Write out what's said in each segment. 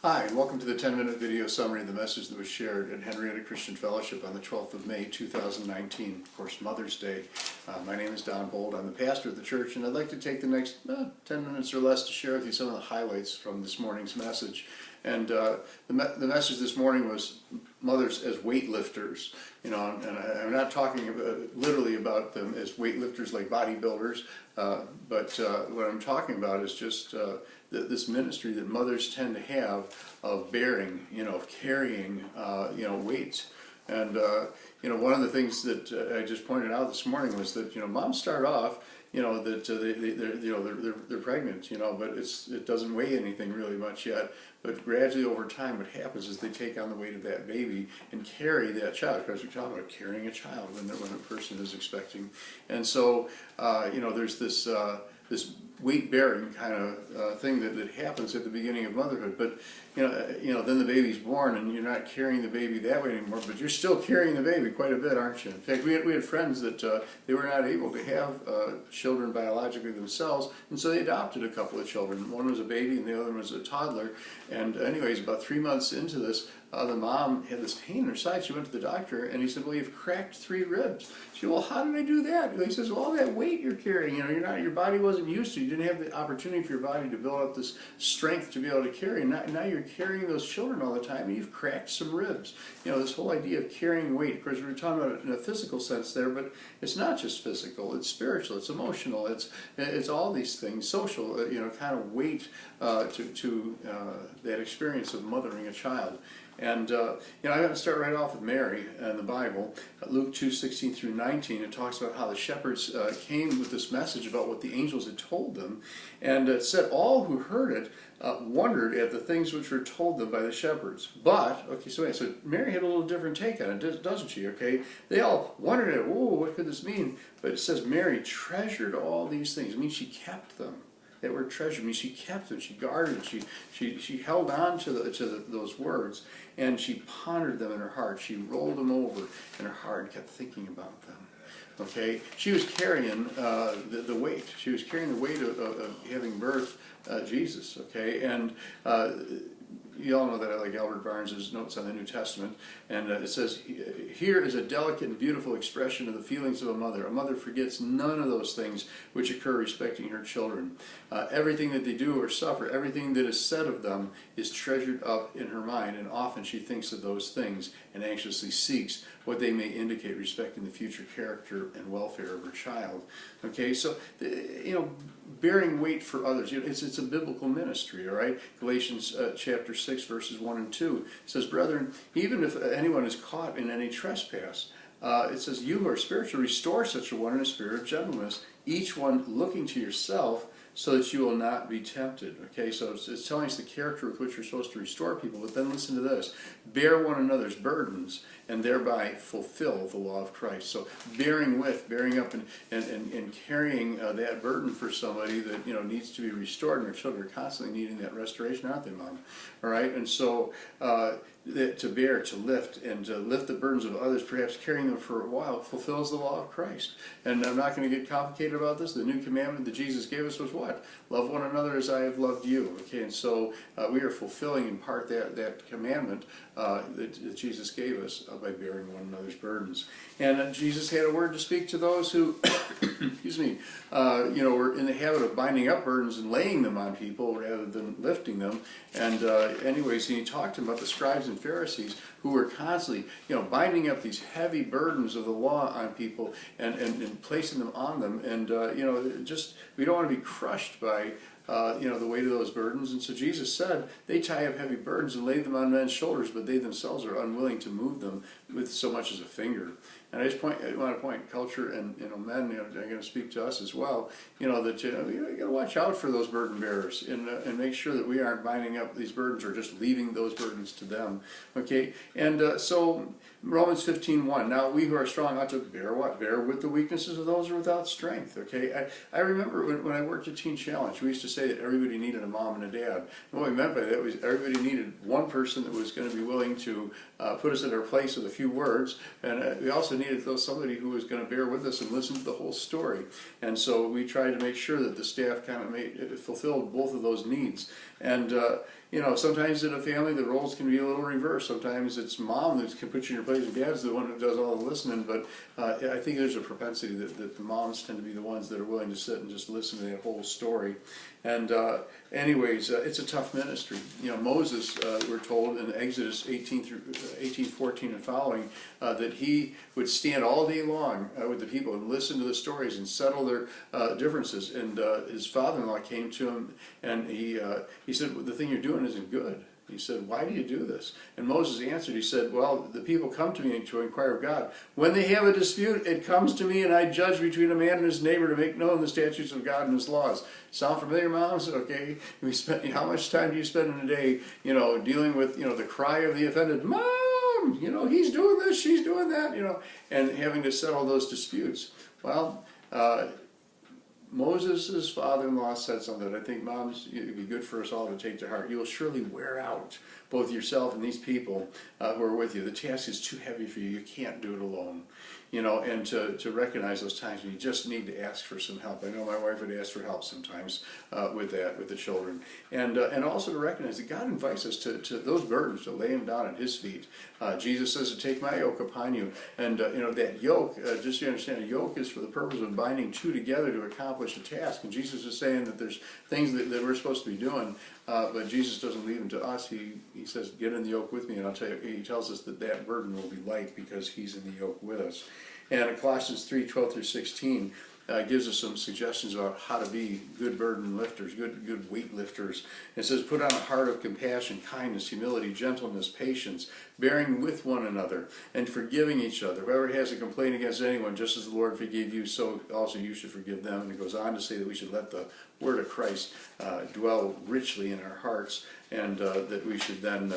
Hi, and welcome to the 10-minute video summary of the message that was shared at Henrietta Christian Fellowship on the 12th of May, 2019, of course, Mother's Day. My name is Don Bold. I'm the pastor of the church, and I'd like to take the next 10 minutes or less to share with you some of the highlights from this morning's message. And the message this morning was mothers as weightlifters. You know, and I'm not talking literally about them as weightlifters like bodybuilders, but what I'm talking about is just this ministry that mothers tend to have of bearing, of carrying, weights. And one of the things that I just pointed out this morning was that moms start off, that they're pregnant, but it doesn't weigh anything really much yet. But gradually over time, what happens is they take on the weight of that baby and carry that child. Because we're talking about carrying a child when a person is expecting, and so there's this weight bearing kind of thing that happens at the beginning of motherhood. But then the baby's born and you're not carrying the baby that way anymore, but you're still carrying the baby quite a bit, aren't you? In fact, we had friends that they were not able to have children biologically themselves, and so they adopted a couple of children. One was a baby and the other was a toddler. And anyways, about 3 months into this, the mom had this pain in her side. She went to the doctor, and he said, "Well, you've cracked 3 ribs." She said, "Well, how did I do that?" He says, "Well, all that weight you're carrying, your body wasn't used to. You didn't have the opportunity for your body to build up this strength to be able to carry. And now you're carrying those children all the time, and you've cracked some ribs." This whole idea of carrying weight. Of course, we're talking about it in a physical sense there, but it's not just physical. It's spiritual. It's emotional. It's all these things. Social. Kind of weight to that experience of mothering a child. And I'm going to start right off with Mary and the Bible. Luke 2:16 through 19, it talks about how the shepherds came with this message about what the angels had told them. And it said all who heard it wondered at the things which were told them by the shepherds. But, so Mary had a little different take on it, doesn't she? Okay, they all wondered at, whoa, what could this mean? But it says Mary treasured all these things. It means she kept them. That word treasure means she kept them, she guarded, she held on to those words, and she pondered them in her heart. She rolled them over in her heart and kept thinking about them. Okay, she was carrying the weight. She was carrying the weight of having birthed Jesus. Okay, and you all know that I like Albert Barnes' notes on the New Testament, and it says, "Here is a delicate and beautiful expression of the feelings of a mother. A mother forgets none of those things which occur respecting her children. Everything that they do or suffer, everything that is said of them is treasured up in her mind, and often she thinks of those things and anxiously seeks what they may indicate respecting the future character and welfare of her child." Okay, so bearing weight for others, it's a biblical ministry. All right, Galatians chapter 6 verses 1 and 2 says, "Brethren, even if anyone is caught in any trespass," it says, "you who are spiritual, restore such a one in a spirit of gentleness, each one looking to yourself, so that you will not be tempted." Okay, so it's telling us the character with which we're supposed to restore people. But then listen to this: bear one another's burdens, and thereby fulfill the law of Christ. So bearing up and carrying that burden for somebody that needs to be restored, and their children are constantly needing that restoration, aren't they, Mom? All right, and so to bear, to lift, and to lift the burdens of others, perhaps carrying them for a while, fulfills the law of Christ. And I'm not going to get complicated about this. The new commandment that Jesus gave us was what? Love one another as I have loved you. Okay, and so we are fulfilling in part that commandment that Jesus gave us by bearing one another's burdens. And Jesus had a word to speak to those who, excuse me, were in the habit of binding up burdens and laying them on people rather than lifting them. And anyways, he talked to them about the scribes and Pharisees who were constantly, binding up these heavy burdens of the law on people and placing them on them. And, we don't want to be crushed by the weight of those burdens. And so Jesus said they tie up heavy burdens and lay them on men's shoulders, but they themselves are unwilling to move them with so much as a finger. And I want to point culture and men, they're going to speak to us as well. We got to watch out for those burden bearers and make sure that we aren't binding up these burdens or just leaving those burdens to them. Okay, and so Romans 15:1. Now we who are strong ought to bear what? Bear with the weaknesses of those who are without strength. Okay, I remember when I worked at Teen Challenge, we used to say that everybody needed a mom and a dad. And what we meant by that was everybody needed one person that was going to be willing to put us in our place with a few words, and we also needed somebody who was going to bear with us and listen to the whole story. And so we tried to make sure that the staff kind of fulfilled both of those needs. And sometimes in a family the roles can be a little reversed. Sometimes it's mom that can put you in your place and dad's the one that does all the listening, but I think there's a propensity that the moms tend to be the ones that are willing to sit and just listen to that whole story. And anyways, it's a tough ministry. Moses, we're told in Exodus 18:14 and following, that he would stand all day long with the people and listen to the stories and settle their differences. And his father-in-law came to him and he said, "The thing you're doing isn't good." He said, "Why do you do this?" And Moses answered, he said, "Well, the people come to me to inquire of God. When they have a dispute, it comes to me, and I judge between a man and his neighbor to make known the statutes of God and his laws." Sound familiar, moms? Okay. How much time do you spend in a day, dealing with, the cry of the offended, "Mom, he's doing this, she's doing that," and having to settle those disputes. Well, Moses' father-in-law said something that I think, moms, it'd be good for us all to take to heart. You will surely wear out both yourself and these people who are with you. The task is too heavy for you. You can't do it alone. And to recognize those times when you just need to ask for some help. I know my wife would ask for help sometimes with the children. And also to recognize that God invites us to those burdens, to lay them down at His feet. Jesus says to take my yoke upon you. And, that yoke, just so you understand, a yoke is for the purpose of binding two together to accomplish a task. And Jesus is saying that there's things that we're supposed to be doing, but Jesus doesn't leave them to us. He says, "Get in the yoke with me," and I'll tell you, He tells us that burden will be light because He's in the yoke with us. And Colossians 3:12-16 gives us some suggestions about how to be good burden lifters, good weight lifters. It says, "Put on a heart of compassion, kindness, humility, gentleness, patience, bearing with one another, and forgiving each other. Whoever has a complaint against anyone, just as the Lord forgave you, so also you should forgive them." And it goes on to say that we should let the word of Christ dwell richly in our hearts, and that we should then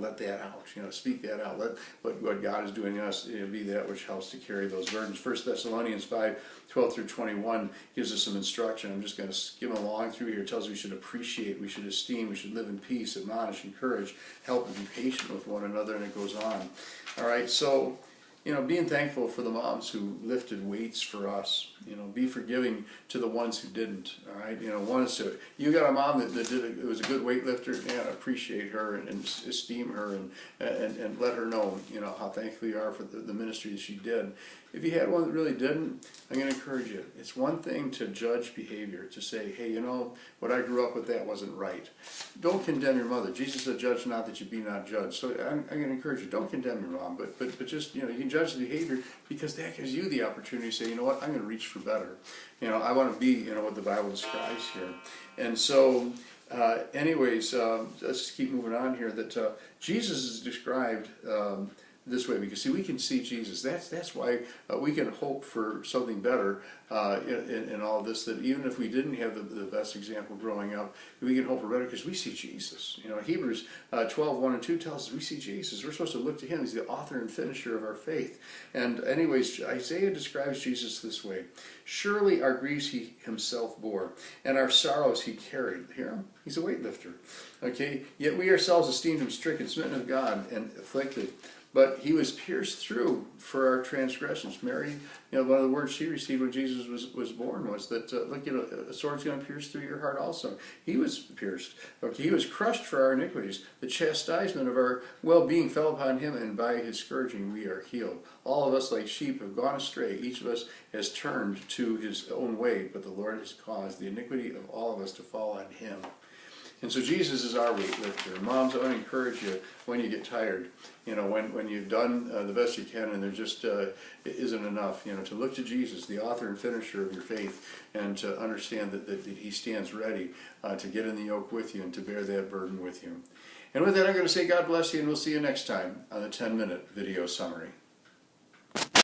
let that out, speak that out. Let what God is doing in us be that which helps to carry those burdens. 1 Thessalonians 5:12-21 gives us some instruction. I'm just going to skim along through here. It tells us we should appreciate, we should esteem, we should live in peace, admonish, encourage, help, and be patient with one another, and it goes on. All right, so being thankful for the moms who lifted weights for us. Be forgiving to the ones who didn't. All right, you got a mom that did it was a good weightlifter. Man, appreciate her and esteem her and let her know how thankful you are for the ministry that she did. If you had one that really didn't, I'm going to encourage you. It's one thing to judge behavior, to say, "Hey, what I grew up with, that wasn't right." Don't condemn your mother. Jesus said, "Judge not that you be not judged." So I'm going to encourage you. Don't condemn your mom, but just you can judge the behavior, because that gives you the opportunity to say, "You know what? I'm going to reach for better. I want to be what the Bible describes here." And so, anyways, let's just keep moving on here. That Jesus is described this way, because we can see Jesus. That's why we can hope for something better in all this. That even if we didn't have the best example growing up, we can hope for better because we see Jesus. Hebrews 12:1-2 tells us we see Jesus. We're supposed to look to Him. He's the author and finisher of our faith. And anyways, Isaiah describes Jesus this way: "Surely our griefs He Himself bore, and our sorrows He carried." Hear Him? He's a weightlifter. Okay. "Yet we ourselves esteemed Him stricken, smitten of God, and afflicted. But He was pierced through for our transgressions." Mary, one of the words she received when Jesus was born was that, look, a sword's going to pierce through your heart also. He was pierced. Okay, He was crushed for our iniquities. The chastisement of our well-being fell upon Him, and by His scourging we are healed. All of us like sheep have gone astray. Each of us has turned to his own way, but the Lord has caused the iniquity of all of us to fall on Him. And so Jesus is our weightlifter. Moms, I want to encourage you when you get tired, when you've done the best you can and there just isn't enough, to look to Jesus, the author and finisher of your faith, and to understand that He stands ready to get in the yoke with you and to bear that burden with you. And with that, I'm going to say God bless you, and we'll see you next time on the 10-minute video summary.